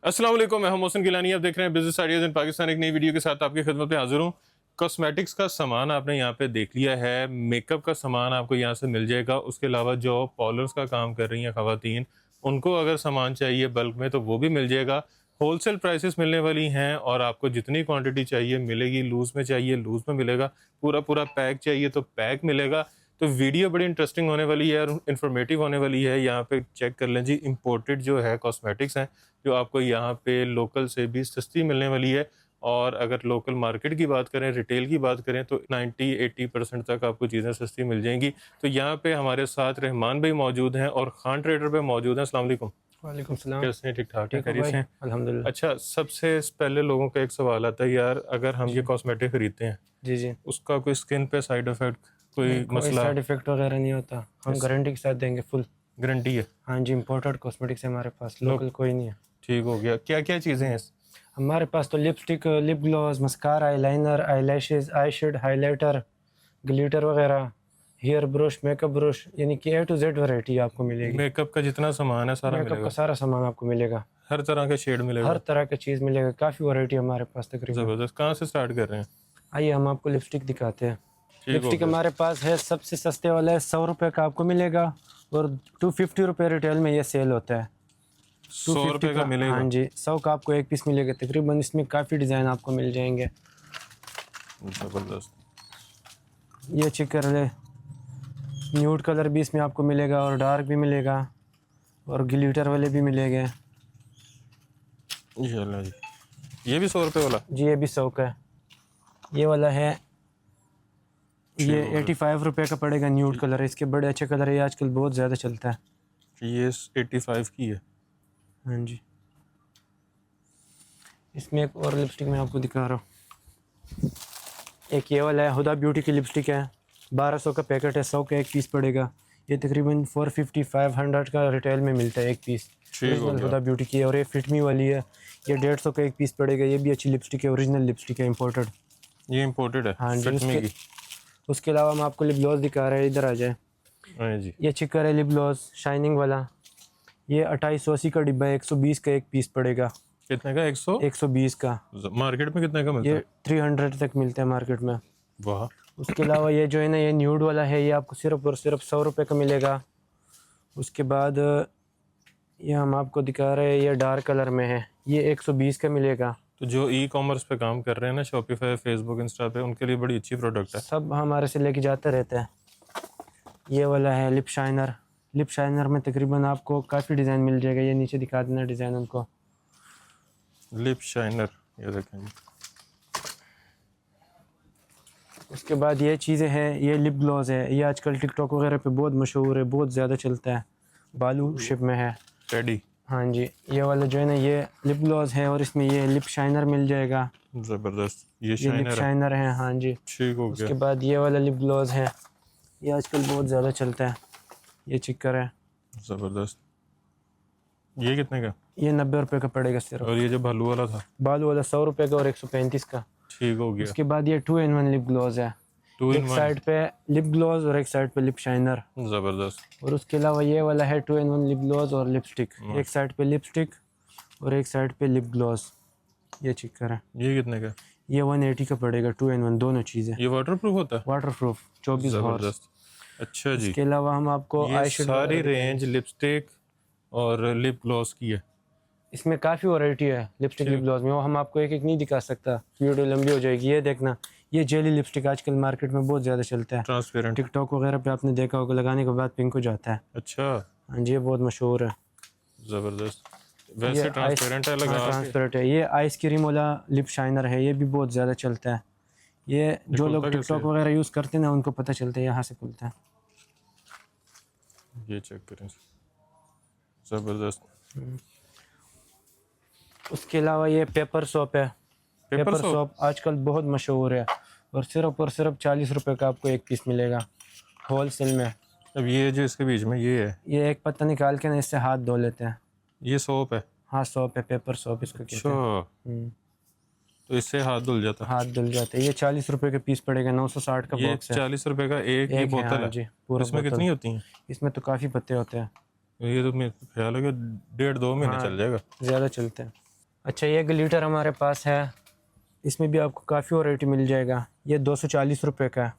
अस्सलाम वालेकुम, मैं हूं मोहसिन गिलानी। आप देख रहे हैं बिजनेस आइडियाज़ इन पाकिस्तान। एक नई वीडियो के साथ आपकी खिदमत में हाजिर हूं। कॉस्मेटिक्स का सामान आपने यहाँ पे देख लिया है, मेकअप का सामान आपको यहाँ से मिल जाएगा। उसके अलावा जो पार्लर्स का काम कर रही हैं ख़वातीन, उनको अगर सामान चाहिए बल्क में तो वो भी मिल जाएगा। होलसेल प्राइसेस मिलने वाली हैं और आपको जितनी क्वांटिटी चाहिए मिलेगी। लूज़ में चाहिए लूज़ में मिलेगा, पूरा पूरा पैक चाहिए तो पैक मिलेगा। तो वीडियो बड़ी इंटरेस्टिंग होने वाली है और इन्फॉर्मेटिव होने वाली है। यहाँ पे चेक कर लें जी, इम्पोर्टेड जो है कॉस्मेटिक्स हैं जो आपको यहाँ पे लोकल से भी सस्ती मिलने वाली है। और अगर लोकल मार्केट की बात करें, रिटेल की बात करें तो 90-80% तक आपको चीज़ें सस्ती मिल जाएंगी। तो यहाँ पे हमारे साथ रहमान भाई मौजूद हैं और खान ट्रेडर पे मौजूद हैं। अस्सलाम वालेकुम। वालेकुम सलाम। कैसे हैं? ठीक ठाक हैं? ठीक हो खैरियत भाई? से हैं? अल्हम्दुलिल्लाह। अच्छा, सबसे पहले लोगों का एक सवाल आता है यार, अगर हम ये जी कॉस्मेटिक खरीदते हैं जी जी। उसका कोई स्किन पे साइड इफेक्ट, कोई नहीं, कोई मसला? साइड इफ़ेक्ट वगैरह नहीं होता। हम गारंटी के साथ देंगे फुल। गारंटी है? हाँ जी, इम्पोर्टेड कॉस्मेटिक्स है हमारे पास, लो, लोकल कोई नहीं है। ठीक हो गया। क्या क्या चीज़ें हैं? हमारे पास तो lipstick, lip gloss, mascara, eyeliner, eye lashes, eye shade, highlighter, glitter वगैरह, हेयर ब्रश, मेकअप ब्रश, यानी कि A to Z वैरायटी आपको मिलेगी। मेकअप का जितना सामान है सारा मेकअप का मिलेगा? सारा सामान आपको मिलेगा, हर तरह का शेड मिलेगा? हर तरह की चीज़ मिलेगा। काफ़ी वैरायटी हमारे पास तकरीबन। ज़बरदस्त। कहाँ से स्टार्ट कर रहे हैं? आइए हम आपको लिपस्टिक दिखाते हैं। ठीक हो लिपस्टिक गया। हमारे पास है, सबसे सस्ते वाला है, 100 रुपये का आपको मिलेगा और 250 रुपये रिटेल में ये सेल होता है। 100 250 रुपये का मिलेगा? हाँ जी, 100 का आपको एक पीस मिलेगा तकरीबन। इसमें काफ़ी डिज़ाइन आपको मिल जाएंगे। ज़बरदस्त। ये चेक कर ले, न्यूड कलर भी इसमें आपको मिलेगा और डार्क भी मिलेगा और ग्लिटर वाले भी मिलेंगे। इंशाल्लाह जी। ये भी 100 रुपये वाला? जी ये भी 100 का है। ये वाला है, ठीक ये हो गया। 85 रुपये का पड़ेगा। न्यूड कलर है, इसके बड़े अच्छे कलर है, ये आजकल बहुत ज़्यादा चलता है। ये 85 की है? हाँ जी। इसमें एक और लिपस्टिक मैं आपको दिखा रहा हूँ। एक ये वाला है, हुदा ब्यूटी की लिपस्टिक है, 1200 का पैकेट है, 100 का एक पीस पड़ेगा। ये तकरीबन 450-500 का रिटेल में मिलता है एक पीस। ठीक हो ओरिजिनल गया। हुदा ब्यूटी की है। और ये फिटमी वाली है, ये 150 का एक पीस पड़ेगा। ये भी अच्छी लिपस्टिक है, ओरिजिनल लिपस्टिक है, इम्पोर्टेड। ये इम्पोर्टेड है? हाँ जी। फिटमी की? उसके अलावा हम आपको लिप ग्लॉस दिखा रहे हैं, इधर आ जाए। हाँ जी। ये चिकर है लिप ग्लॉस, शाइनिंग वाला। ये 2880 का डिब्बा है, 120 का एक पीस पड़ेगा। कितने का? 100? 120 का। मार्केट में कितने का मिलता ये है? 300 तक मिलता है मार्केट में। वाह। उसके अलावा ये जो है ना, ये न्यूड वाला है, ये आपको सिर्फ और सिर्फ 100 रुपये का मिलेगा। उसके बाद ये हम आपको दिखा रहे हैं, ये डार्क कलर में है, ये 120 का मिलेगा। तो जो ई कॉमर्स पे काम कर रहे हैं ना, शॉपिफाई, फेसबुक, इंस्टा पे, उनके लिए बड़ी अच्छी प्रोडक्ट है। सब हमारे से लेके जाते रहते हैं। ये वाला है लिप शाइनर। लिप शाइनर में तकरीबन आपको काफ़ी डिज़ाइन मिल जाएगा। ये नीचे दिखा देना डिज़ाइन उनको। लिप शाइनर, ये देखेंगे। उसके बाद ये चीज़ें हैं, ये लिप ग्लॉस है, ये आजकल टिकटॉक वगैरह पे बहुत मशहूर है, बहुत ज़्यादा चलता है। बालू शेप में है। टेडी। हाँ जी। ये वाला जो है ना, ये लिप ग्लॉस है और इसमें ये लिप शाइनर मिल जाएगा। ज़बरदस्त। ये ये लिप शाइनर है? शाइनर है, हाँ जी। ठीक हो उसके गया। बाद ये वाला लिप ग्लॉस है, ये आजकल बहुत ज़्यादा चलता है, ये चिक्कर है। ज़बरदस्त। ये कितने का? ये 90 रुपये का पड़ेगा सिर्फ। और ये जो भालू वाला था? बालू वाला 100 रुपये का और 135 का। ठीक हो गया। उसके बाद ये 2 in 1 लिप ग्लॉस है। 2 in एक 1? साइड पे लिप ग्लॉस और एक साइड पे लिप शाइनर। ज़बरदस्त। और उसके अलावा ये वाला है 2 in 1 लिप ग्लॉस और लिपस्टिक। एक साइड पे लिपस्टिक और एक साइड पे लिप ग्लॉस, ये चिक्कर है। ये कितने का? ये 180 का पड़ेगा, 2 in 1 दोनों चीज़ें। ये वाटरप्रूफ होता है? Water proof, 24 horse. ज़बरदस्त। अच्छा जी। इसके अलावा हम आपको ये आई शेड सारी रेंज लिपस्टिक और लिप ग्लॉस की है? इसमें काफ़ी वैरायटी है लिपस्टिक लिप ग्लॉस में, वो हम आपको एक एक नहीं दिखा सकता, वीडियो लंबी हो जाएगी। ये देखना, ये जेली लिपस्टिक आजकल मार्केट में बहुत ज़्यादा चलता है। ट्रांसपेरेंट? टिकटॉक वगैरह पे आपने देखा होगा, लगाने के बाद पिंक हो जाता है। अच्छा। हाँ जी, ये बहुत मशहूर है। ज़बरदस्त। वैसे ट्रांसपेरेंट है लगा के? ट्रांसपेरेंट है। ये आइस क्रीम वाला लिप शाइनर है, ये भी बहुत ज़्यादा चलता है। ये जो लोग खुलता कैसे टिकटॉक है? वगैरह यूज़ करते हैं ना, उनको पता चलता है, यहाँ से खुलता है। ये चेक करें। ज़बरदस्त। उसके अलावा ये पेपर सोप है। Paper soap? सोप आजकल बहुत मशहूर है और सिर्फ 40 रुपये का आपको एक पीस मिलेगा होलसेल में। अब ये जो इसके बीच में ये है, ये एक पत्ता निकाल के ना, इससे हाथ धो लेते हैं। ये सोप है? हाँ, सोप है, पेपर सोप इसको कहते अच्छा। हैं। तो इससे हाथ धुल जाता है? हाथ धुल जाते हैं। ये 40 रुपये के पीस पड़ेगा, 960 का ये बॉक्स है। 40 रुपए का एक ये एक है, बोतल हाँ है? जी, पूरा इसमें बोतल। कितनी होती हैं? इसमें तो काफ़ी पत्ते होते हैं। ये तो मेरे ख्याल है कि 1.5-2 महीने हाँ, चल जाएगा। ज़्यादा चलते हैं। अच्छा, ये ग्लिटर हमारे पास है, इसमें भी आपको काफ़ी वैरायटी मिल जाएगा। ये 240 रुपये का है,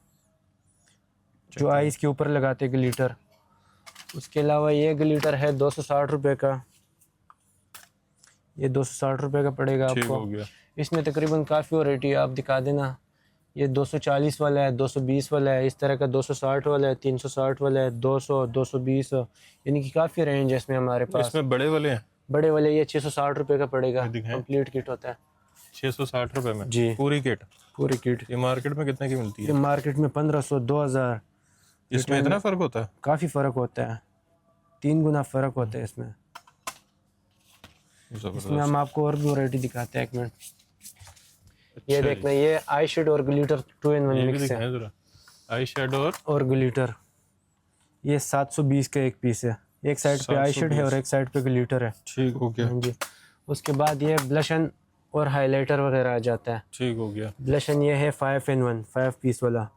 जो आइस के ऊपर लगाते ग्लिटर। उसके अलावा ये ग्लिटर है 260 रुपये का, ये 260 रुपये का पड़ेगा ठीक आपको। हो गया। इसमें तकरीबन काफ़ी वैरायटी है, आप दिखा देना। ये 240 वाला है, 220 वाला है, इस तरह का 260 वाला है, 360 वाला है, 200, 220, यानी कि काफ़ी रेंज है इसमें हमारे पास। इसमें बड़े वाले हैं? बड़े वाले ये 660 रुपये का पड़ेगा, ये दिखाएं। कंप्लीट किट होता है 660 रुपए में जी, पूरी किट? पूरी किट। ये मार्केट में कितने की मिलती ये है? मार्केट में 1500, 2000। इसमें इतना फर्क होता है? काफ़ी फ़र्क होता है, 3 गुना फ़र्क होता है इसमें। इसमें हम आपको और भी वैरायटी दिखाते हैं, एक मिनट। ये अच्छा देखना, ये आई शेड और ग्लिटर 2 in 1 ये भी मिक्स है। दिखाएं जरा, आई शेडो और ग्लिटर, ये 720 का एक पीस है। एक साइड पे आई शेड है और एक साइड पे ग्लिटर है। ठीक हो गया। हाँ जी। उसके बाद ये ब्लशन और हाइलाइटर वगैरह आ जाता है। ठीक हो गया। ब्लशन ये है 5 in 1, 5 पीस वाला,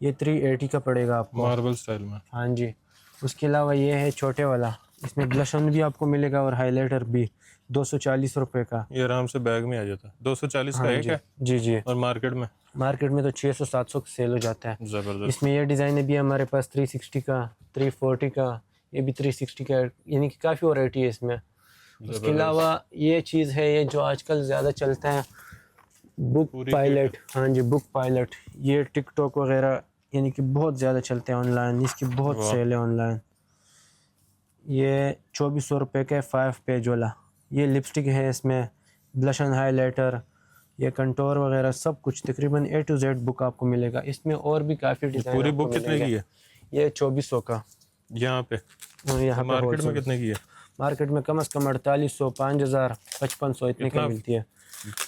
ये 380 का पड़ेगा आपको, मार्बल स्टाइल में। हाँ जी। उसके अलावा ये है छोटे वाला, इसमें ब्लशन भी आपको मिलेगा और हाइलाइटर भी, 240 रुपये का। ये आराम से बैग में आ जाता है। 240 का हाँ एक जी, है जी जी। और मार्केट में मार्केट में तो 600-700 का सेल हो जाता है। जबरदस्त। इसमें ये डिज़ाइन भी हमारे पास 360 का, 340 का, ये भी 360 का, यानी कि काफ़ी वैरायटी है इसमें। उसके अलावा ये चीज़ है, ये जो आजकल ज़्यादा चलता है, बुक पायलट। हाँ जी, बुक पायलट। ये टिकटॉक वगैरह यानी कि बहुत ज़्यादा चलते हैं ऑनलाइन, इसकी बहुत सेल है ऑनलाइन। ये 2400 रुपये का 5 पेज वाला। ये लिपस्टिक है, इसमें ब्लशन, हाइलाइटर, ये कंटोर वगैरह सब कुछ, तकरीबन A to Z बुक आपको मिलेगा। इसमें और भी काफ़ी डिज़ाइन। पूरी बुक कितने की है? ये 2400 का। यहाँ पे यहाँ मार्केट में कितने की है? मार्केट में कम से कम 4800, 5000, 5500 इतने की मिलती है।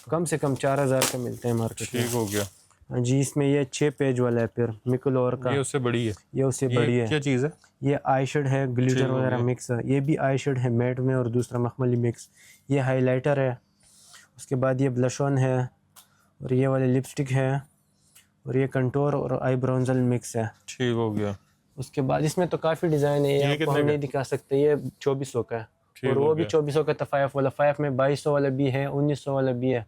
कम से कम 4000 का मिलते हैं मार्केट में। ठीक हो गया। हाँ जी। इसमें ये 6 पेज वाला है, फिर मिकलोर का। ये उससे बड़ी है? ये उससे बड़ी है। क्या चीज़ है? ये आई शेड है, ग्लिटर वगैरह मिक्स है। ये भी आई शेड है मैट में और दूसरा मखमली मिक्स। ये हाइलाइटर है। उसके बाद ये ब्लश ऑन है और ये वाले लिपस्टिक है और ये कंटोर और आई ब्राउन्जल मिक्स है। ठीक हो गया। उसके बाद इसमें तो काफ़ी डिज़ाइन है, ये आपको हम नहीं दिखा सकते। ये 2400 का है और वो भी 2400 का था। 5 वाला, 5 में 2200 वाला भी है, 1900 वाला भी है।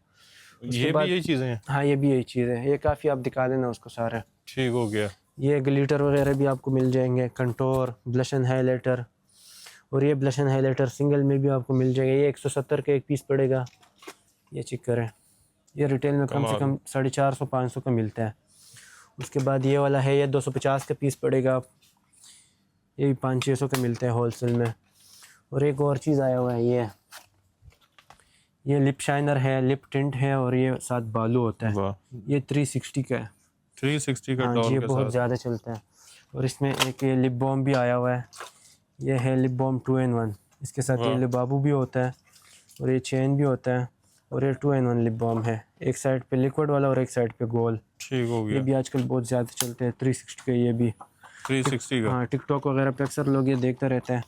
ये भी यही चीज़ें हैं? हाँ, ये भी यही चीज़ है। ये काफ़ी आप दिखा देना उसको सारा। ठीक हो गया। ये ग्लिटर वगैरह भी आपको मिल जाएंगे, कंटोर, ब्लशन, हाइलाइटर। और ये ब्लशन हाइलाइटर सिंगल में भी आपको मिल जाएगा। ये 170 का एक पीस पड़ेगा। ये चिक्कर है, ये रिटेल में कम से कम 450-500 का मिलता है। उसके बाद ये वाला है, ये 250 का पीस पड़ेगा। ये भी 500-600 का मिलता है होलसेल में। और एक और चीज़ आया हुआ है, ये लिप शाइनर है, लिप टिंट है और ये साथ बालू होता है। ये 360 का है। 360 का हाँ जी, ये बहुत ज़्यादा चलता है। और इसमें एक ये लिप बाम भी आया हुआ है। ये है लिप बाम 2 in 1। इसके साथ ये लिबाबू भी होता है और ये चेन भी होता है और ये 2 in 1 लिप बाम है। एक साइड पे लिक्विड वाला और एक साइड पे गोल। ठीक हो गया। ये भी आजकल बहुत ज़्यादा चलते हैं 360 का। ये भी 360 का? हाँ, टिकटॉक वगैरह पे अक्सर लोग ये देखते रहते हैं।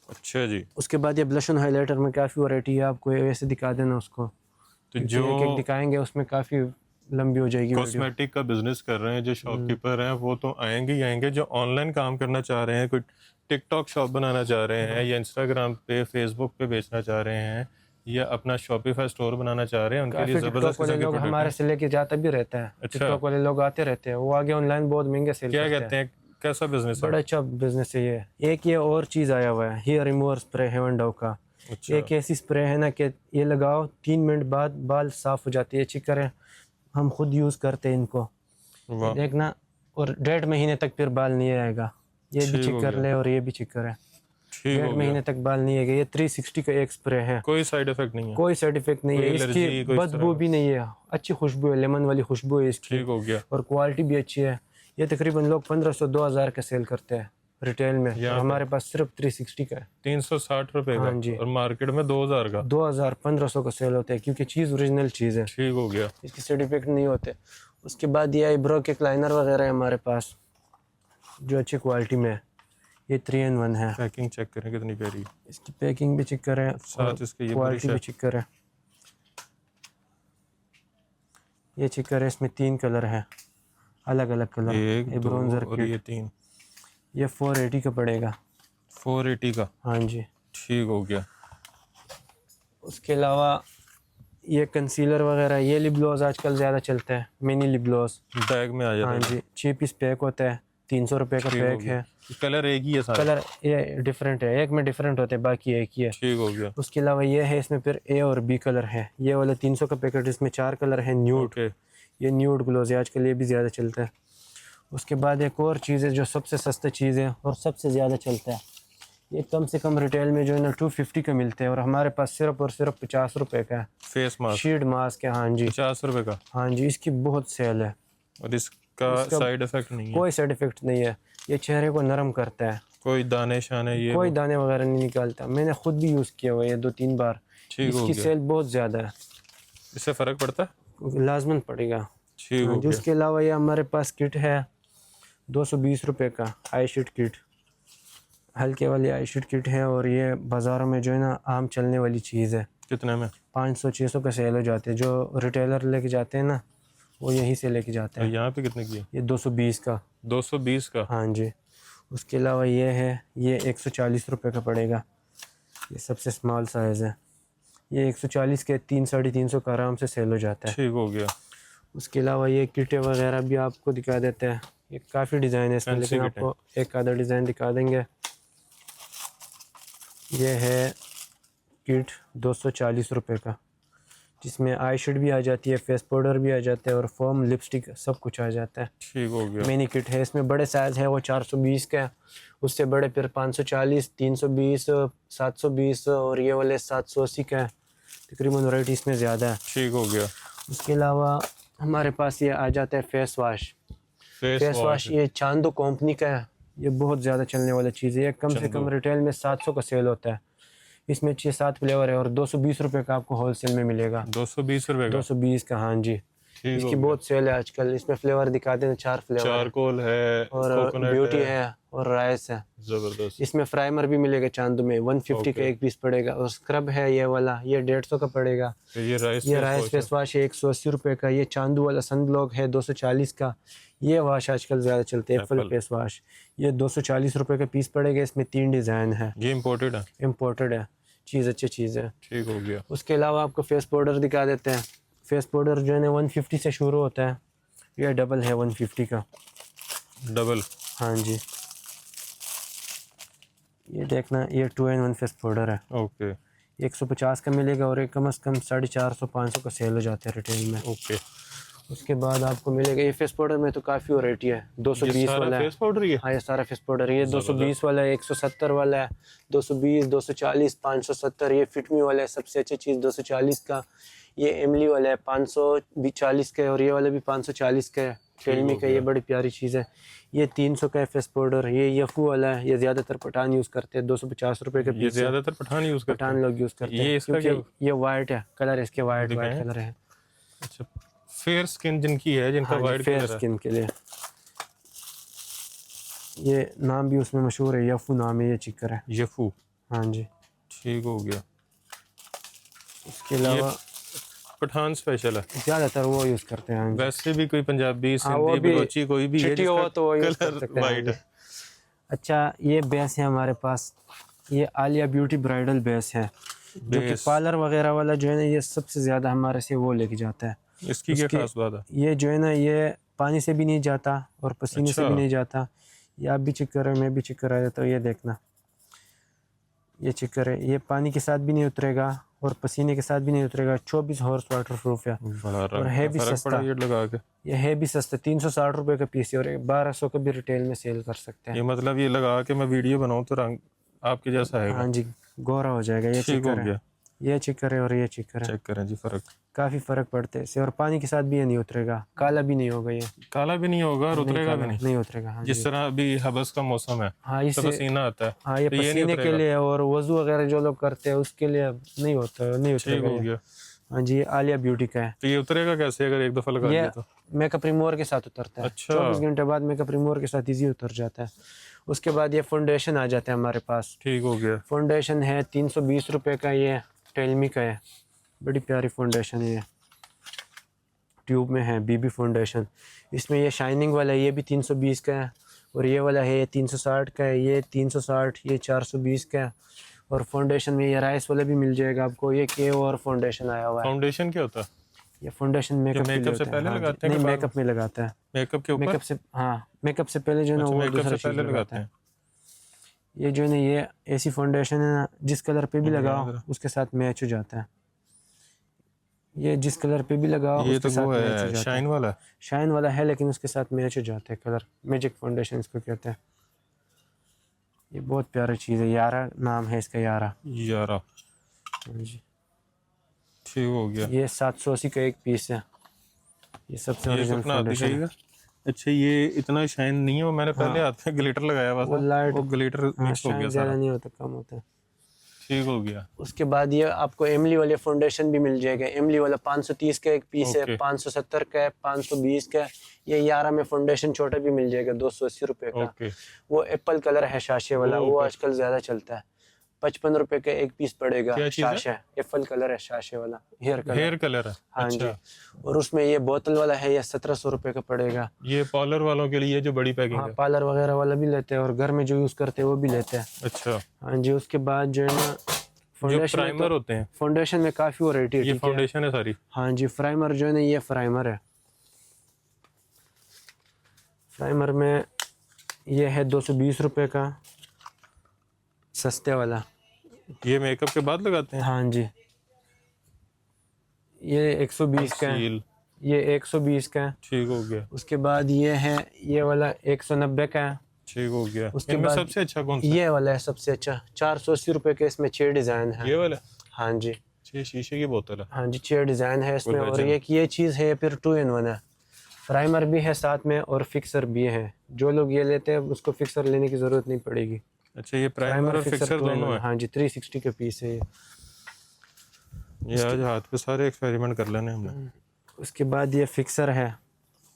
अच्छा जी। उसके बाद ये ब्लश ऑन हाइलाइटर में काफ़ी वैरायटी है, आपको वैसे दिखा देना उसको। तो जो एक दिखाएंगे उसमें काफ़ी लंबी हो जाएगी। कॉस्मेटिक का बिजनेस कर रहे हैं, जो शॉपकीपर हैं, वो तो आएंगे ही आएंगे। जो ऑनलाइन काम करना चाह रहे हैं, कोई टिकटॉक शॉप बनाना चाह रहे हैं या इंस्टाग्राम पे, फेसबुक पे बेचना चाह रहे हैं या अपना शॉपिफाई स्टोर बनाना चाह रहे हैं, उनके लिए जबरदस्त वाले लोग हमारे से लेके जाता भी रहता है। टिकटॉक वाले लोग आते रहते हैं, वो आगे ऑनलाइन बहुत महंगे सेल क्या कहते हैं, कैसा बिजनेस है? बड़ा अच्छा बिजनेस है ये। एक ये और चीज़ आया हुआ है, hair remover spray Heaven Dove का। एक ऐसी स्प्रे है ना कि ये लगाओ 3 मिनट बाद बाल साफ हो जाते हैं। चिकर है, हम खुद यूज़ करते हैं इनको, देखना। और 1.5 महीने तक फिर बाल नहीं आएगा। ये भी चिकर ले और ये भी चिकर है, 1.5 महीने तक बाल नहीं आएगा। ये 360 का एक स्प्रे है, कोई साइड इफेक्ट नहीं है? कोई साइड इफेक्ट नहीं है, इसकी बदबू भी नहीं है, अच्छी खुशबू है, लेमन वाली खुशबू है इसकी। ठीक हो गया। और क्वालिटी भी अच्छी है। ये तकरीबन लोग 1500-2000 का सेल करते हैं रिटेल में, और हमारे पास सिर्फ 360 का है, 360 रुपए का। हाँ जी। और मार्केट में 2000 का, 2000-1500 का सेल होता है, क्योंकि चीज़ ओरिजिनल चीज़ है। ठीक हो गया। इसके साइड इफेक्ट नहीं होते। उसके बाद ये आईब्रो के लाइनर वगैरह है हमारे पास, जो अच्छी क्वालिटी में है। ये 3 in 1 है। पैकिंग चेक करें कितनी प्यारी, इसकी पैकिंग भी चेक करें, साथ इसके ये क्वालिटी भी चेक करें। ये चेक करें, इसमें 3 कलर है, अलग अलग कलर। एक, दो और ये 3। ये 480 का पड़ेगा। 480 का? हाँ जी। ठीक हो गया। उसके अलावा ये कंसीलर वगैरह, ये लिप ग्लॉस आजकल ज़्यादा चलता है, मिनी लिप ग्लॉस। बैग में आ जाता हाँ है। जी, 6 पीस पैक होता है, 300 रुपये का ठीक हो पैक गया। है। कलर एक ही है सारा? कलर ये डिफरेंट है, एक में डिफरेंट होते हैं, बाकी एक ही है। ठीक हो गया। उसके अलावा ये है, इसमें फिर ए और बी कलर है। ये वाला 300 का पैकेट, इसमें 4 कलर है न्यूड। ओके। ये न्यूड ग्लोज है, आजकल ये भी ज़्यादा चलता है। उसके बाद एक और चीज़ है जो सबसे सस्ता चीज़ है और सबसे ज़्यादा चलता है, ये कम से कम रिटेल में जो है ना 250 का मिलता है, और हमारे पास सिर्फ और सिर्फ 50 रुपये का है। फेस मास्क शील्ड मास्क है, हाँ जी, 50 रुपए का। हाँ जी, इसकी बहुत सेल है। और इसका साइड इफेक्ट नहीं है? कोई साइड इफेक्ट नहीं है, ये चेहरे को नरम करता है, कोई दाने शाने ये कोई दाने वगैरह नहीं निकालता। मैंने खुद भी यूज़ किया हुआ है 2-3 बार। ठीक हो इसकी गया। सेल बहुत ज़्यादा है, इससे फर्क पड़ता है? लाजमन पड़ेगा। ठीक हो हाँ जी। गया। उसके अलावा ये हमारे पास किट है 220 रुपये का, आई शीट किट, हल्के वाली आई शीट किट है, और ये बाज़ारों में जो है ना आम चलने वाली चीज़ है। कितने में? 500-600 का सेल हो जाते हैं, जो रिटेलर लेके जाते हैं ना वो यहीं से लेके जाते हैं। यहाँ पे कितने की है? ये 220 का। 220 का? हाँ जी। उसके अलावा ये है, ये 140 रुपये का पड़ेगा, ये सबसे स्मॉल साइज़ है। ये 140 के 300-350 का आराम से सेल हो जाता है। ठीक हो गया। उसके अलावा ये किटें वगैरह भी आपको दिखा देते हैं, ये काफ़ी डिज़ाइन है इसमें, कौन सी लेकिन किटें? आपको एक आधा डिज़ाइन दिखा देंगे। ये है किट 240 रुपये का, जिसमें आई शेड भी आ जाती है, फेस पाउडर भी आ जाता है, और फोम लिपस्टिक सब कुछ आ जाता है। ठीक हो गया। मिनी किट है, इसमें बड़े साइज़ है वो 420 का है, उससे बड़े फिर 540, 320, 720, और ये वाले 780 का है। तकरीबन वैरायटी इसमें ज़्यादा है। ठीक हो गया। उसके अलावा हमारे पास ये आ जाता है face wash. Face face wash wash. ये चांदो कंपनी का है, ये बहुत ज़्यादा चलने वाला चीज़ है। ये कम से चांदो। कम रिटेल में 700 का सेल होता है। इसमें 6-7 फ्लेवर है, और 220 रुपये का आपको होलसेल में मिलेगा। 220 रुपए का? 220 का, हाँ जी। ठीक इसकी हो गया। बहुत सेल है आजकल। इसमें फ्लेवर दिखाते हैं, 4 फ्लेवर है, चारकोल है, और कोकोनट ब्यूटी है, और राइस है। जबरदस्त। इसमें प्राइमर भी मिलेगा चांदो में, 150 का ओके। एक पीस पड़ेगा। और स्क्रब है ये वाला, ये 150 का पड़ेगा। फिर ये राइस ये face rice wash face wash है 180 रुपये का। ये चांदू वाला सन ब्लॉक है 240 का। ये वाश आजकल ज़्यादा चलते हैं, एप्पल एप्पल। Face wash. ये 240 रुपये का पीस पड़ेगा। इसमें 3 डिज़ाइन है, ये इम्पोर्टेड है? इम्पोर्टेड है, चीज़ अच्छी चीज़ है। ठीक हो गया। उसके अलावा आपको फेस पाउडर दिखा देते हैं। फेस पाउडर जो है ना 150 से शुरू होता है, ये डबल है 150 का। डबल? हाँ जी, ये देखना, ये 2-in-1 फेस पाउडर है। ओके 150 का मिलेगा, और एक कम से कम 450-500 का सेल हो जाता है रिटेल में। ओके। उसके बाद आपको मिलेगा, ये फेस पाउडर में तो काफ़ी वैरायटी है। 220 वाला है, फेस पाउडर ही है? हाँ ये सारा फेस पाउडर है। ये 220 वाला है, 170 वाला है, 220, 240, 570। ये फिटमी वाला है, सबसे अच्छी चीज़ 240 का। ये एमली वाला है 540 का है, और ये वाला भी 540 का है, टेलमी का। ये बड़ी प्यारी चीज़ है। ये 300 का है फेस पाउडर। ये यफू वाला है, ये ज़्यादातर पठान यूज़ करते हैं, 250 रुपये का ये पीस है। ज्यादातर पठान यूज करते पठान हैं? लोग यूज़ करते ये हैं, इसका क्योंकि ये वाइट है कलर, इसके वाइट दिखाएं? कलर है। अच्छा, फेयर स्किन जिनकी है, जिनका हाँ वाइट फेयर कलर है। स्किन के लिए। ये नाम भी उसमें मशहूर है, यफू नाम है, ये चिकर है। यफू? हाँ जी। ठीक हो गया। इसके अलावा पठान स्पेशल है? ज़्यादातर वो यूज़ करते हैं। हाँ जी। वैसे भी कोई पंजाबी, हाँ, वो सिंधी, भी बलोची कोई भी है चिट्टी हो तो वो यूज़ कर कलर सकते हैं। वाइट हाँ है? जी। अच्छा, ये बेस है हमारे पास, ये आलिया ब्यूटी ब्राइडल बेस है, जो कि बेस। पार्लर वगैरह वाला जो है ना, ये सबसे ज़्यादा हमारे से वो लेके जाता है। इसकी क्या उसके- खास बात है? ये जो है ना, ये पानी से भी नहीं जाता और पसीने से अच्छा। भी नहीं जाता। ये आप भी चेक करो, मैं भी चेक करा देता हूँ। ये देखना, ये चेक करें, ये पानी के साथ भी नहीं उतरेगा और पसीने के साथ भी नहीं उतरेगा। 24 हॉर्स वाटर प्रूफ है, बड़ा और है भी फर्क सस्ता। पड़ा ये लगा के? ये है भी सस्ता, 360 रुपये का पीस है, और 1200 का भी रिटेल में सेल कर सकते हैं। ये मतलब ये लगा के मैं वीडियो बनाऊं तो रंग आपके जैसा है? हाँ जी, गोरा हो जाएगा। ये ठीक चेक हो करें, गया। ये चेक करें और ये चेक करें, चेक करें जी फर्क। काफ़ी फ़र्क पड़ता है इससे। और पानी के साथ भी ये नहीं उतरेगा, काला भी नहीं होगा, ये काला भी नहीं होगा और उतरेगा भी नहीं? नहीं उतरेगा। हाँ जिस जी। तरह अभी हबस का मौसम है हाँ, तो इससे पसीना आता है, हाँ, ये तो ये नहीं पसीने के उतरेगा? लिए और वजू वगैरह जो लोग करते हैं उसके लिए नहीं होता, नहीं ठीक उतरेगा हो ये। गया। हाँ जी, आलिया ब्यूटी का है। तो ये उतरेगा कैसे अगर एक दफा लगा ये दिया तो? मेकअप रिमूवर के साथ उतरता है। अच्छा। 24 घंटे बाद मेकअप रिमूवर के साथ इजी उतर जाता है। उसके बाद ये फाउंडेशन आ जाता है हमारे पास। ठीक हो गया। फाउंडेशन है 320 रुपये का, ये टेलमी का है, बड़ी प्यारी फाउंडेशन है। ये ट्यूब में है, बीबी फाउंडेशन। इसमें ये शाइनिंग वाला है, ये भी 320 का है, और ये वाला है ये 360 का है, ये 360, ये 420 का है। और फाउंडेशन में ये राइस वाला भी मिल जाएगा आपको। ये के और फाउंडेशन आया हुआ है। फाउंडेशन क्या होता है? ये फाउंडेशन मेकअप के लिए मेकअप से होता है। पहले हाँ, लगाते हैं नहीं कि बाद मेकअप में लगाता है। मेकअप के ऊपर? मेकअप से, हाँ मेकअप से पहले जो है ना अच्छा, वो मेकअप दूसरा से चीज़ पहले लगाता लगाते है। हैं। ये जो है ना ये ऐसी फाउंडेशन है ना, जिस कलर पे भी हाँ, लगाओ ज़रा। उसके साथ मैच हो जाता है। ये जिस कलर पे भी लगाओ ये उसके तो साथ वो मैच हो है जाता शाइन है। वाला। शाइन वाला है लेकिन उसके साथ मैच हो जाता है कलर। मैजिक फाउंडेशन इसको कहते हैं। ये बहुत प्यारी चीज़ है, यारा नाम है इसका, यारा। यारा, हाँ जी। ठीक हो गया। ये 780 का एक पीस है। ये सबसे ये ओरिजिनल कितना आती फाउंडेशन है। है? अच्छा, ये इतना शाइन नहीं है, वो मैंने पहले हाँ हाथ में ग्लिटर लगाया हुआ वो था, लाइट, वो ग्लिटर हाँ मिक्स हो गया शाइन ज़्यादा सारा। नहीं होता, कम होता है। ठीक हो गया। उसके बाद ये आपको एमली वाले फाउंडेशन भी मिल जाएगा। एमली वाला 530 का एक पीस है, ओके। 570 का है, 520 का है। ये यारा में फाउंडेशन छोटा भी मिल जाएगा 280 रुपये का। ओके। वो एप्पल कलर है शाशे वाला, वो ओके। आजकल ज़्यादा चलता है। 55 रुपये का एक पीस पड़ेगा। क्या चीज़ है? शाशा एप्पल कलर है, शाशे वाला हेयर कलर। हेयर कलर है? हाँ अच्छा। जी। और उसमें ये बोतल वाला है, ये 1700 रुपये का पड़ेगा। ये पार्लर वालों के लिए जो बड़ी पैकिंग हाँ है? पार्लर वगैरह वाला भी लेते हैं और घर में जो यूज़ करते हैं वो भी लेते हैं। अच्छा। हाँ जी। उसके बाद जो है ना जो फाउंडेशन प्राइमर होते हैं, फाउंडेशन में काफ़ी वैरायटी है। ये ठीक है। फाउंडेशन है सारी? हाँ जी। प्राइमर जो है ना ये प्राइमर है। प्राइमर में ये है 220 रुपये का, सस्ते वाला। ये मेकअप के बाद लगाते हैं? हाँ जी। ये 120 का है। सील। ये 120 का है। ठीक हो गया। उसके बाद ये है, ये वाला 190 का है। ठीक हो गया। उसके इनमें बाद सबसे अच्छा कौन सा है? ये वाला है सबसे अच्छा, 480 रुपये के। इसमें 6 डिज़ाइन है। ये वाला? हाँ जी। ये शीशे की बोतल है। हाँ जी 6 डिज़ाइन है इसमें। और legend। ये चीज़ है फिर 2 in 1 है। प्राइमर भी है साथ में और फिक्सर भी है। जो लोग ये लेते हैं उसको फिक्सर लेने की ज़रूरत नहीं पड़ेगी। अच्छा, ये प्राइमर और फिक्सर 2 in दोनों 1। है? हाँ जी 360 का पीस है ये। ये आज हाथ पे सारे एक्सपेरिमेंट कर लेने हमने। उसके बाद ये फिक्सर है।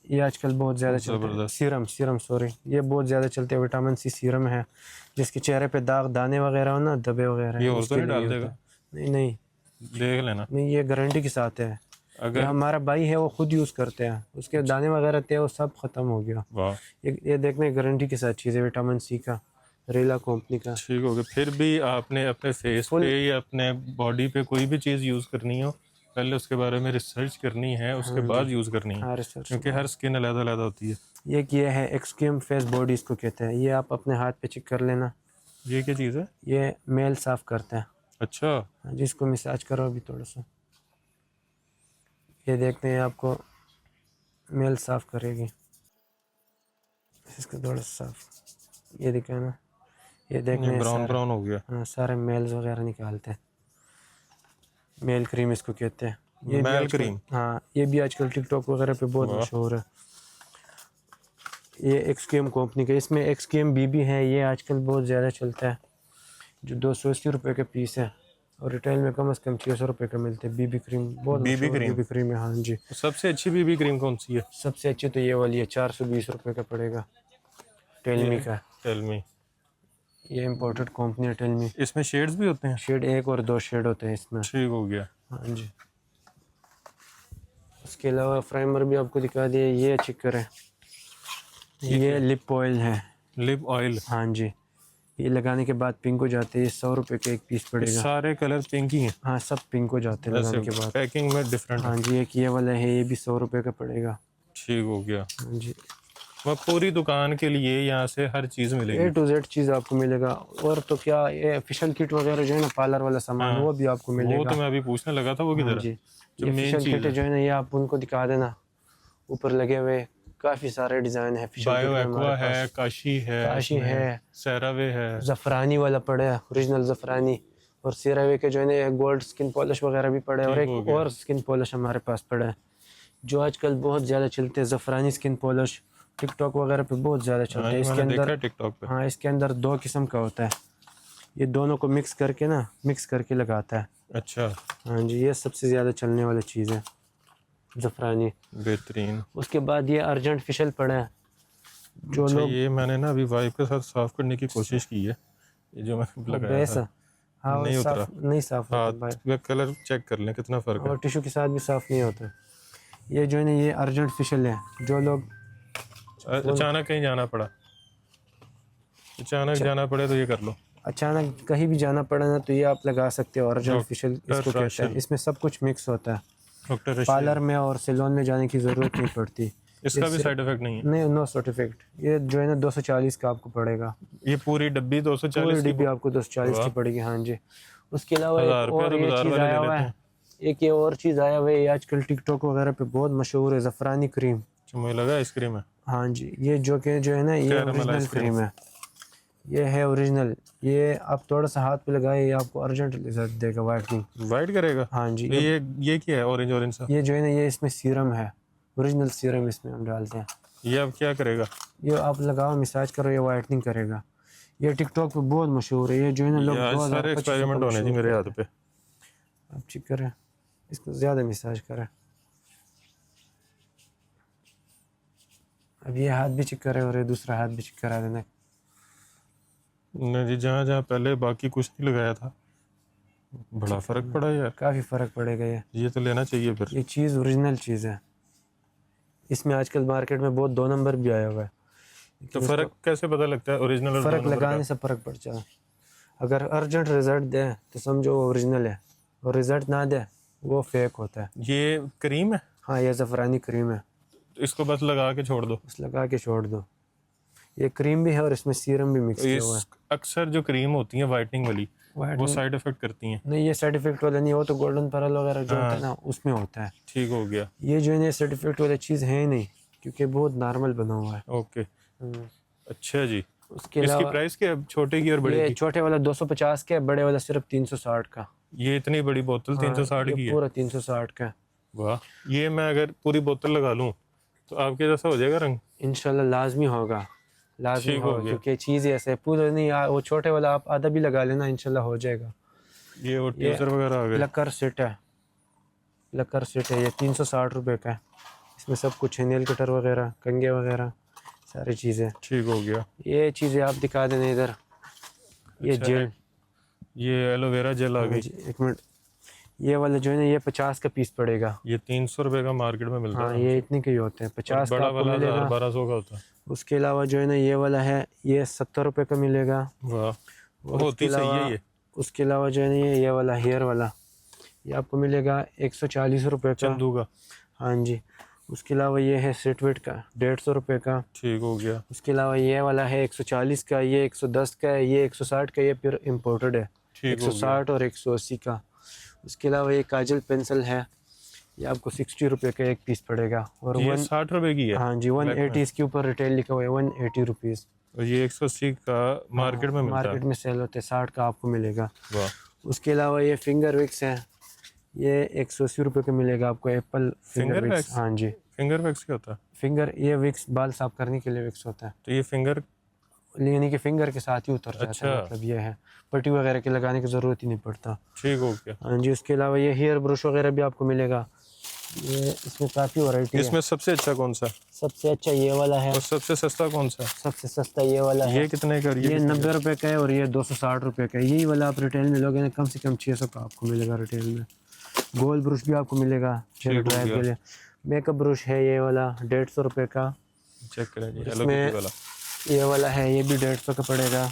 ये आजकल बहुत ज़्यादा चलता है। ज़बरदस्त। सीरम सॉरी, ये बहुत ज़्यादा चलते हैं। विटामिन सी सीरम है, जिसके चेहरे पे दाग दाने वगैरह हो ना, धब्बे वगैरह, ये और तो उसके नहीं लिए डाल होता देगा? है। नहीं नहीं देख लेना। नहीं, ये गारंटी के साथ है। ये अगर हमारा भाई है वो खुद यूज़ करते हैं, उसके दाने वगैरह थे वो सब ख़त्म हो गया। वाह, ये देखने गारंटी के साथ चीज़ है, विटामिन सी का, रेला कंपनी का। ठीक हो गया। फिर भी आपने अपने फेस पे या अपने बॉडी पे कोई भी चीज़ यूज़ करनी हो, पहले उसके बारे में रिसर्च करनी है, उसके बाद यूज़ करनी है, हाँ रिसर्च। क्योंकि हर स्किन अलग-अलग होती है। ये है एक्सट्रीम फेस बॉडी इसको कहते हैं। ये आप अपने हाथ पे चेक कर लेना। ये क्या चीज़ है? ये मेल साफ़ करता है। अच्छा। हाँ, जिसको मसाज करो अभी थोड़ा सा, ये देखते हैं आपको मेल साफ़ करेगी। इसको थोड़ा सा साफ, ये दिखा ना, ये देखने हैं ब्राउन सारे। ब्राउन हो गया। हाँ सारे मेल्स वगैरह निकालते हैं। मेल क्रीम इसको कहते हैं। ये भी मेल आजकल- क्रीम? हाँ ये भी आजकल टिकटॉक वगैरह पे बहुत वाह। मशहूर है। ये एक्सकेएम कंपनी का, इसमें एक्सकेएम बीबी है, ये आजकल बहुत ज़्यादा चलता है, जो 280 रुपये का पीस है और रिटेल में कम से कम 600 रुपये का मिलते हैं। बीबी क्रीम बहुत बीबी क्रीम? बीबी क्रीम है। हाँ जी। सबसे अच्छी बीबी क्रीम कौन सी है? सबसे अच्छी तो ये वाली है, 420 रुपये का पड़ेगा, टेलमी का। Tell me. ये इम्पोर्टेड कंपनी है टेलमी। इसमें शेड्स भी होते हैं? शेड 1 और 2 शेड होते हैं इसमें। ठीक हो गया। हाँ जी। उसके अलावा प्राइमर भी आपको दिखा दिए। ये चिकर है, ये लिप ऑयल है। Lip oil? हाँ जी। ये लगाने के बाद पिंक हो जाते हैं। ये 100 रुपये का एक पीस पड़ेगा। सारे कलर पिंक ही हैं? हाँ सब पिंक हो जाते हैं लगाने के बाद। पैकिंग में डिफरेंट? हाँ जी। एक ये वाला है, ये भी 100 रुपये का पड़ेगा। ठीक हो गया। हाँ जी। मैं पूरी दुकान के लिए यहाँ से हर चीज़ मिलेगी? A to Z चीज़ आपको मिलेगा। और तो क्या, ये फेशियल किट वगैरह जो है ना, पार्लर वाला सामान, वो भी आपको मिलेगा। वो तो मैं अभी पूछने लगा था, वो हाँ किधर जी। है? ये फेशियल किट जो है ना, ये आप उनको दिखा देना, ऊपर लगे हुए काफ़ी सारे डिज़ाइन है। बायो एक्वा है, काशी है, सेरावे है, ज़फ़रानी वाला पड़ा है, ओरिजिनल ज़फ़रानी। और सेरावे के जो है ना गोल्ड स्किन पॉलिश वगैरह भी पड़े हैं। और एक और स्किन पॉलिश हमारे पास पड़ा है जो आजकल बहुत ज़्यादा चलते हैं, ज़फ़रानी स्किन पॉलिश। टिकटॉक वगैरह पे बहुत ज़्यादा चलते हैं। इसके अंदर टिकटॉक पे। हाँ इसके अंदर 2 किस्म का होता है। ये दोनों को मिक्स करके लगाता है। अच्छा। हाँ जी। ये सबसे ज़्यादा चलने वाली चीज़ है, ज़फ़रानी। बेहतरीन। उसके बाद ये अर्जेंट फेशियल पड़ा है जो अच्छा, लोग ये मैंने ना अभी वाइप के साथ साफ करने की कोशिश की है, ये जो मैंने लगाया था। हाँ नहीं उतरा। नहीं साफ होता भाई। हाथ में कलर चेक कर लें कितना फ़र्क है। और टिश्यू के साथ भी साफ नहीं होता। ये जो है ना, ये अर्जेंट फेशियल है। जो लोग अचानक कहीं जाना पड़ा, अचानक जाना पड़े तो ये कर लो। अचानक कहीं भी जाना पड़ा ना तो ये आप लगा सकते हो। ओरिजिनल फेशियल इसको कहते हैं। राशिद। इसमें सब कुछ मिक्स होता है। डॉक्टर रशीद। पार्लर में और सैलून में जाने की ज़रूरत नहीं पड़ती। इसका भी सिर्फ- साइड इफेक्ट नहीं है? नहीं, नो सर्टिफिकेट। ये जो है ना 240 का आपको पड़ेगा। ये पूरी डब्बी पूरी 240 डिब्बी की? आपको 240 की वाह। पड़ेगी। हाँ जी। उसके अलावा 1000 एक रुपया और तो ये बाजार चीज़ वाले आया ले हुआ लेते है। हैं। एक ये और चीज़ आया हुआ है, ये आजकल टिकटॉक वगैरह पे बहुत मशहूर है, ज़फ़रानी क्रीम। अच्छा, मुझे लगा आइसक्रीम है। हाँ जी, ये जो है ना ये कैरमल ओरिजिनल आइसक्रीम। क्रीम है। ये है ओरिजिनल। ये आप थोड़ा सा हाथ पे लगाए, ये आपको अर्जेंट रिजल्ट देगा, वाइटनिंग। वाइट करेगा? हाँ जी। तो ये क्या है ऑरेंज ऑरेंज सा? ये जो है ना ये इसमें सीरम है, ओरिजिनल सीरम इसमें हम डालते हैं। ये अब क्या करेगा? ये आप लगाओ, मसाज करो, ये वाइटनिंग करेगा। ये टिकटॉक पे बहुत मशहूर है। ये जो है ना लोग ये आज सारे 2025 एक्सपेरिमेंट होने जी मेरे हाथ पे। आप चेक करें, इसको ज़्यादा मसाज करें। अब ये हाथ भी चेक करें और ये दूसरा हाथ भी चेक करा देना। नहीं जी, जहाँ जहाँ पहले बाकी कुछ नहीं लगाया था, बड़ा फर्क पड़ा यार। काफ़ी फ़र्क पड़ेगा। ये तो लेना चाहिए फिर। ये चीज़ ओरिजिनल चीज़ है। इसमें आजकल मार्केट में बहुत 2 नंबर भी आया हुआ है। तो फर्क कैसे पता लगता है ओरिजिनल और फ़र्क दो नंबर का? लगाने से फ़र्क पड़ जाए। अगर अर्जेंट रिजल्ट दे तो समझो वो ओरिजिनल है, और रिजल्ट ना दे वो फेक होता है। ये क्रीम है? हाँ, ये ज़फ़रानी क्रीम है। इसको बस लगा के छोड़ दो? बस लगा के छोड़ दो। ये क्रीम भी है और इसमें सीरम भी मिक्स किया हुआ है। अक्सर जो क्रीम होती है वाइटनिंग वाली, वो Whitening- साइड इफेक्ट करती हैं। नहीं, ये सर्टिफिकेट वाला नहीं, वो तो गोल्डन पैरल वगैरह जो होता है ना उसमें होता है। ठीक हो गया। ये जो है ना सर्टिफिकेट वाली चीज़ है ही नहीं, क्योंकि बहुत नॉर्मल बना हुआ है। ओके, हम्म। अच्छा जी। उसके इसकी अलावा प्राइस क्या है, छोटे की और बड़े ये की? छोटे वाला 250 का है, बड़े वाला सिर्फ 360 का। ये इतनी बड़ी बोतल 360 ये की है? पूरा 360 का है। वाह। ये मैं अगर पूरी बोतल लगा लूं तो आपके जैसा हो जाएगा रंग? इंशाल्लाह लाजमी होगा, लाजमी ठीक हो होगा, गया। क्योंकि चीज़ ऐसे है। पूरा नहीं, वो छोटे वाला आप आधा भी लगा लेना, इंशाल्लाह हो जाएगा। ये वो टीजर वगैरह आ गए। लकर सेट है, लकर सेट है। ये 360 रुपये का है। इसमें सब कुछ है, नेल कटर वगैरह, कंगे वगैरह, सारी चीज़ें। ठीक हो गया। ये चीज़ें आप दिखा देना इधर। ये अच्छा, जेल, ये एलोवेरा जेल आ हाँ गई। जी, एक मिनट। ये वाला जो है ना ये 50 का पीस पड़ेगा। ये 300 रुपए का मार्केट में मिलता हाँ, है। ये इतने के ही होते हैं, 50 का बड़ा आपको वाला मिलेगा। 1200 का होता है। उसके अलावा जो है ना ये वाला है, ये 70 रुपये का मिलेगा। वाह, और होती सही है ये। उसके अलावा जो है ना ये वाला हेयर वाला, ये आपको मिलेगा 140 रुपये का। चंदू का? हाँ जी। उसके अलावा ये है सेटवेट का 150 रुपये का। ठीक हो गया। उसके अलावा ये वाला है 140 का, ये 110 का है, ये 160 का, ये फिर इम्पोर्टेड है ठीक हो 160 और 180 का। उसके अलावा ये काजल पेंसिल है, ये आपको 60 रुपये का एक पीस पड़ेगा। और ये 60 रुपए की है? हाँ जी, 180 इसके ऊपर रिटेल लिखा हुआ है, 180 रुपीज़। और ये 180 का मार्केट में मिलता मार्केट है? में सेल होते हैं, 60 का आपको मिलेगा। वाह। उसके अलावा ये फिंगर विक्स है, ये 180 रुपये का मिलेगा आपको, apple finger finger wicks. Wax? हाँ जी, फिंगर वैक्स क्या होता है? फिंगर, ये विक्स बाल साफ करने के लिए विक्स होता है, तो ये फिंगर? यानी कि फिंगर के साथ ही उतर जाता है। अच्छा। मतलब ये है, पट्टी वगैरह के लगाने की ज़रूरत ही नहीं पड़ता। ठीक हो गया। हाँ जी। उसके अलावा ये हेयर ब्रश वगैरह भी आपको मिलेगा। ये इसमें काफ़ी वैरायटी है। इसमें सबसे अच्छा कौन सा? सबसे अच्छा ये वाला है, और सबसे सस्ता कौन सा? सबसे सस्ता ये वाला है। ये कितने का? ये 90 रुपये का है और ये 260 रुपये का है। यही वाला आप रिटेल में लोगे ना, कम से कम 600 का आपको मिलेगा रिटेल में। गोल ब्रश भी आपको मिलेगा चेहरे ठीक हो ड्राई गया। के लिए। मेकअप ब्रश है ये वाला 150 रुपये का। चेक करें जी, हेलो इसमें किटी वाला। ये वाला है, ये भी 150 का पड़ेगा,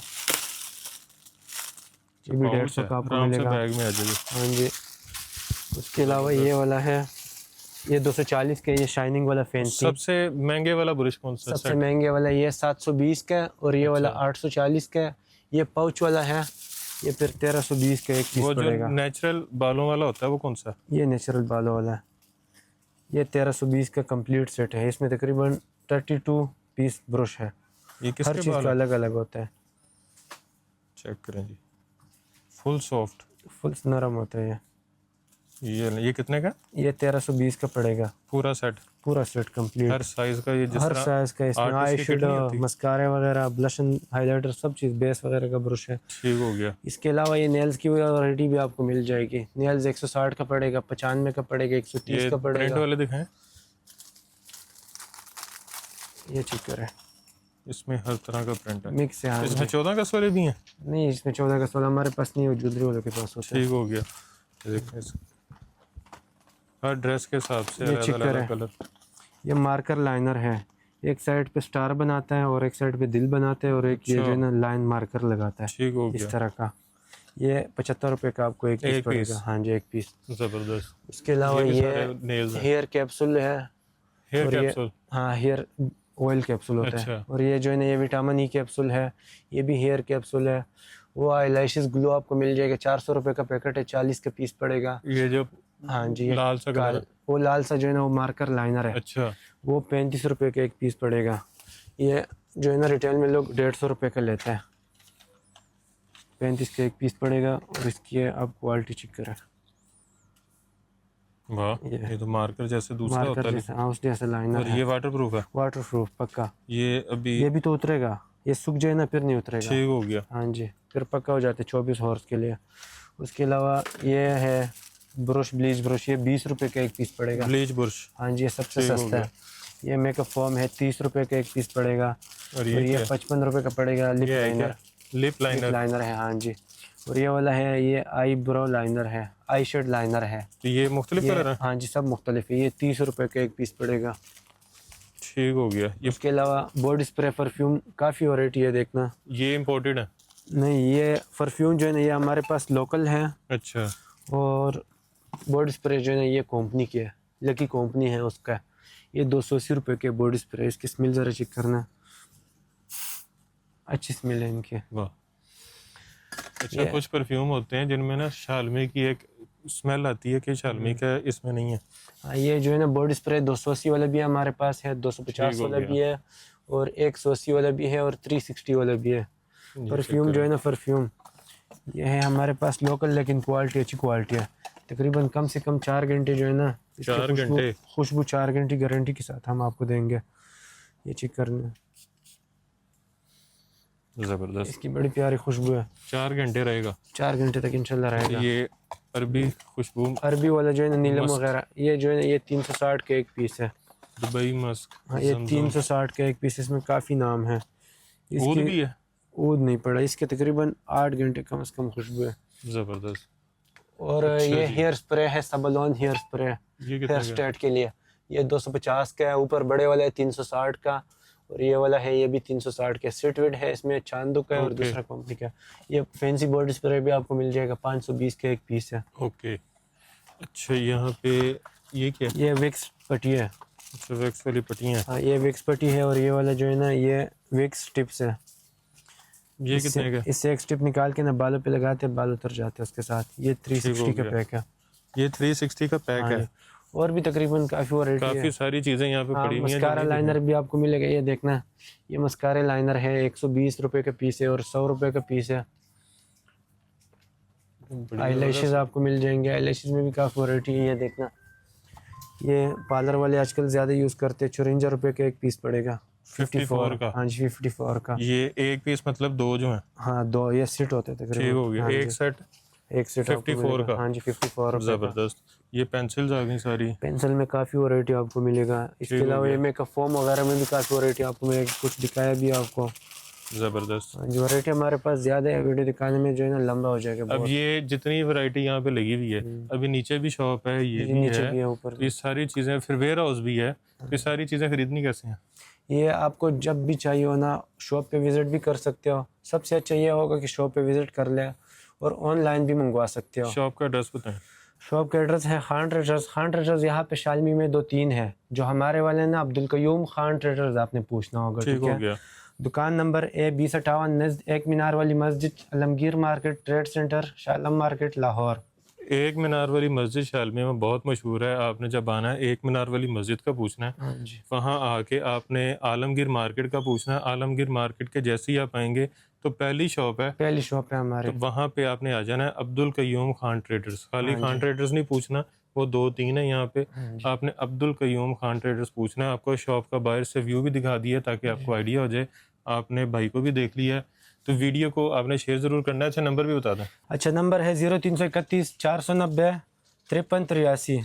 ये भी 150 का आपको आराम से मिलेगा। बैग में आ जाएगी। हाँ जी। उसके अलावा ये वाला है, ये 240 का, ये शाइनिंग वाला फैंसी। सबसे महंगे वाला ब्रश कौन सा? सबसे महंगे वाला ये 720 का है, और ये वाला 840 का है। ये पाउच वाला है, ये फिर 1320 का एक पीस वो जो पड़ेगा। नेचुरल बालों वाला होता है वो कौन सा? ये नेचुरल बालों वाला है, ये 1320 का कंप्लीट सेट है। इसमें तकरीबन 32 पीस ब्रश है, ये हर किसके चीज़ बाल का हैं? अलग अलग होता है। चेक करें जी, फुल सॉफ्ट। फुल नरम होता है ये कितने का? ये 1320 का पड़ेगा, पूरा सेट? पूरा सेट कंप्लीट, हर साइज का? ये जिस हर तरह साइज का। इसमें artist आई की शेडो, किट नहीं होती? मस्कारे वगैरह, ब्लशन, हाइलाइटर, सब चीज़, बेस वगैरह का ब्रश है। ठीक हो गया। इसके अलावा ये नेल्स की वैरायटी भी आपको मिल जाएगी। नेल्स 160 का पड़ेगा, 95 का पड़ेगा, 130 ये का प्रिंट पड़ेगा। वाले दिखाएं। ये चेक करें, इसमें हर तरह का प्रिंट है। मिक्स है। हाँ इसमें जी। 14 का वाले भी हैं? नहीं, इसमें 14 का 16 हमारे पास नहीं है, ज्वेलरी वालों के पास होता है। ठीक हो गया। ये देखें हर ड्रेस के हिसाब से ये अलग चेक अलग करें। कलर। ये मार्कर लाइनर है, एक साइड पे स्टार बनाता है और एक साइड पे दिल बनाते हैं और एक ये जो है ना लाइन मार्कर लगाता है ठीक हो इस गया। तरह का। ये 75 रुपये का आपको एक पीस एक पड़ेगा। पीस। हाँ जी, एक पीस। जबरदस्त। उसके अलावा भी ये सारे नेल्स हैं। हेयर कैप्सूल है। हेयर और ये कैप्सूल। हाँ, हेयर ऑयल कैप्सूल होता है। अच्छा। और ये जो है ना ये विटामिन ई कैप्सूल है, ये भी हेयर कैप्सूल है। वो आईलैशेस ग्लो आपको मिल जाएगा, 400 रुपये का पैकेट है, 40 का पीस पड़ेगा। ये जो हाँ जी, ये लाल सा कलर है। वो लाल सा जो है ना वो मार्कर लाइनर है, अच्छा। वो 35 रुपये का एक पीस पड़ेगा। ये जो है ना रिटेल में लोग 150 रुपये का लेते हैं, 35 का एक पीस पड़ेगा। और इसकी आप क्वालिटी चेक करें, वाह, ये तो मार्कर जैसे दूसरा होता मार्कर है। जैसा, हाँ उस जैसा लाइनर और है। ये वाटर प्रूफ है। वाटर प्रूफ पक्का। ये अभी ये भी तो उतरेगा, ये सूख जाए ना फिर नहीं उतरेगा। ठीक हो गया। हाँ जी, फिर पक्का हो जाते 24 हॉर्स के लिए। उसके अलावा ये है ब्रश, ब्लीच ब्रश, ये 20 रुपये का एक पीस पड़ेगा। Bleach brush. हाँ जी, ये सबसे ठीक हो सस्ता है। ये मेकअप फॉर्म है, 30 रुपये का एक पीस पड़ेगा। और और ये ये क्या? 55 रुपये का पड़ेगा। लिप ये है लाइनर, क्या? Lip liner. लाइनर है। हाँ जी। और ये वाला है, ये आई ब्रो लाइनर है, आई शेड लाइनर है। तो ये मुख्तलिफ कलर है। हाँ जी, सब मुख्तलिफ है। ये 30 रुपये का एक पीस पड़ेगा। ठीक हो गया। ये उसके अलावा बॉडी स्प्रे परफ्यूम काफ़ी वैरायटी है, देखना। ये इम्पोर्टेड है। नहीं, ये परफ्यूम जो है ना ये हमारे पास लोकल है। अच्छा। और बॉडी स्प्रे जो है ना ये कंपनी की है, लकी कंपनी है उसका। ये 280 रुपये के बॉडी स्प्रे। इसकी स्मेल ज़रा चेक करना, अच्छी स्मेल है इनकी। वाह। अच्छा, कुछ परफ्यूम होते हैं जिनमें ना शालमी की एक स्मेल आती है कि शालमी का इसमें नहीं है। हाँ, ये जो है ना बॉडी स्प्रे 280 वाला भी है हमारे पास है, 250 हो वाला गया। भी है, और 180 वाला भी है, और 360 वाला भी है। परफ्यूम जो है ना परफ्यूम ये है हमारे पास लोकल, लेकिन क्वालिटी अच्छी क्वालिटी है। तकरीबन कम से कम 4 घंटे जो है ना इसकी 4 घंटे खुशबू 4 घंटे गारंटी के साथ हम आपको देंगे। ये चेक करना, जबरदस्त। इसकी बड़ी प्यारी खुशबू है। 4 घंटे रहेगा। 4 घंटे तक इंशाल्लाह रहेगा। ये अरबी खुशबू अरबी वाला जो है ना नीलम मस्क। वगैरह, ये जो है ना ये 360 का एक पीस है। Dubai Musk. हाँ, ये जमजम। 360 का एक पीस, इसमें काफ़ी नाम है। ऊद भी है। ऊद नहीं पड़ा, इसके तकरीबन 8 घंटे कम से कम खुशबू है। जबरदस्त। और ये जी। हेयर स्प्रे है, सबलोन हेयर स्प्रे, ये हेयर कितने का? स्ट्रेट के लिए। ये 250 का है, ऊपर बड़े वाला है 360 का, और ये वाला है ये भी 360 का। सिटविड है, इसमें चांदू का है, और ओके। दूसरा कंपनी का। ये फैंसी बॉडी स्प्रे भी आपको मिल जाएगा, 520 का एक पीस है। ओके। अच्छा, यहाँ पे ये क्या? ये विक्स पट्टी है। अच्छा, वैक्स वाली पट्टियाँ हैं। हाँ, ये विक्स पट्टी है। और ये वाला जो है ना ये विक्स टिप्स है। ये कितने का? इससे एक स्टिप निकाल के ना बालों पे लगाते हैं, बाल उतर जाते हैं उसके साथ। ये 360 का गया। पैक है। ये 360 का पैक हाँ है। जी। और भी तकरीबन काफ़ी वैरायटी है। काफी सारी चीजें यहाँ पे हाँ, पड़ी हुई हैं। मस्कारा लाइनर भी आपको मिलेगा, ये देखना। ये मस्कारे लाइनर है, 120 रुपये का पीस है, और 100 रुपये का पीस है। आई लैशेज़ आपको मिल जाएंगे, आई लैशेज़ में भी काफ़ी वैरायटी है, ये देखना। ये पार्लर वाले आजकल ज़्यादा यूज़ करते हैं। 54 रुपये का एक पीस पड़ेगा। 54 का। हाँ जी, 54 का। ये एक पीस मतलब 2 जो हैं। हाँ, 2 ये सेट होते हैं ठीक तकरीबन। हो गया। हाँ एक जी, सेट एक सेट आपको 54 मिलेगा। का। हाँ जी, 54 रुपये का। जबरदस्त। ये पेंसिल्स आ गई सारी। पेंसिल में काफ़ी वैरायटी आपको मिलेगा। इसके ठीक हो अलावा ये गया। मेकअप फॉर्म वगैरह में भी काफ़ी वैरायटी आपको मिलेगी, कुछ दिखाया भी आपको। जबरदस्त। हाँ जी, वैरायटी हमारे पास ज़्यादा है, वीडियो दिखाने में जो है ना लंबा हो जाएगा अब बहुत। ये जितनी वैरायटी यहाँ पे लगी हुई है, अभी नीचे भी शॉप है, ये जी, भी नीचे है, भी है, ऊपर तो ये सारी चीजें, फिर वेयर हाउस भी है, तो ये सारी चीजें खरीदनी कैसे हैं? ये आपको जब भी चाहिए हो ना शॉप पे विज़िट भी कर सकते हो। सबसे अच्छा ये होगा कि शॉप पे विज़िट कर ले, और ऑनलाइन भी मंगवा सकते हो। शॉप का एड्रेस बताएं। शॉप का एड्रेस है खान ट्रेडर्स। खान ट्रेडर्स यहाँ पे शालमी में 2-3 है। जो हमारे वाले हैं ना अब्दुल कयूम खान ट्रेडर्स, आपने पूछना होगा। ठीक ठीक हो है। गया। दुकान नंबर A2058 नज़द एक मीनार वाली मस्जिद, आलमगीर मार्केट, ट्रेड सेंटर, शालम मार्केट, लाहौर। एक मीनार वाली मस्जिद शालमी में बहुत मशहूर है। आपने जब आना है, एक मीनार वाली मस्जिद का पूछना है, हाँ जी। वहाँ आके आपने आलमगीर मार्केट का पूछना है। आलमगीर मार्केट के जैसे ही आप आएंगे तो पहली शॉप है, पहली शॉप है हमारे। तो वहाँ पे आपने आ जाना है, अब्दुल कयूम खान ट्रेडर्स। खाली हाँ खान जी। ट्रेडर्स नहीं पूछना, वो 2-3 है यहाँ पे। हाँ जी। आपने अब्दुल कयूम खान ट्रेडर्स पूछना है। आपको शॉप का बाहर से व्यू भी दिखा दिया ताकि आपको आइडिया हो जाए। आपने भाई को भी देख लिया है, तो वीडियो को आपने शेयर ज़रूर करना है। अच्छा, नंबर भी बता दें। अच्छा, नंबर है 0331 490 5383,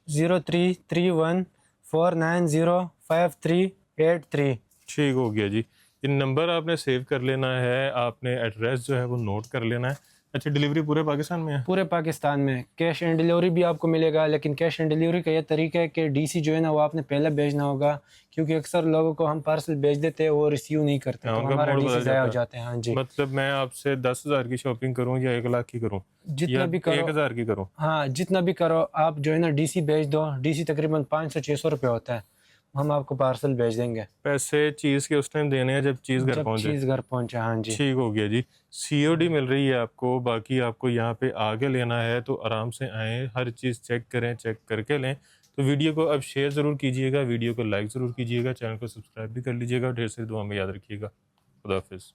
0331490538 ठीक हो गया जी। ये नंबर आपने सेव कर लेना है, आपने एड्रेस जो है वो नोट कर लेना है। अच्छा, डिलीवरी पूरे पाकिस्तान में है? पूरे पाकिस्तान में। कैश एंड डिलीवरी भी आपको मिलेगा, लेकिन कैश एंड डिलीवरी का ये तरीका है कि डीसी जो है ना वो आपने पहले भेजना होगा, क्योंकि अक्सर लोगों को हम पार्सल भेज देते हैं वो रिसीव नहीं करते, तो उनका हमारा मूड डीसी बदल ज़ाया हो जाता है। जाते हैं। हाँ जी, मतलब मैं आपसे 10,000 की शॉपिंग करूं या 1 लाख की करूं जितना या भी करो, 1,000 की करूं? हाँ जितना भी करो आप जो है ना डीसी भेज दो। डीसी तकरीबन 500-600 रुपये होता है, हम आपको पार्सल भेज देंगे पैसे चीज़ के उस टाइम देने हैं जब चीज़ घर जब पहुंचे? चीज़ घर पहुंचे। हाँ जी। ठीक हो गया जी। सीओडी मिल रही है आपको, बाकी आपको यहाँ पे आगे लेना है तो आराम से आएँ, हर चीज़ चेक करें, चेक करके लें। तो वीडियो को अब शेयर ज़रूर कीजिएगा, वीडियो को लाइक ज़रूर कीजिएगा, चैनल को सब्सक्राइब भी कर लीजिएगा और ढेर सारी दुआ में याद रखिएगा। खुदा हाफिज़।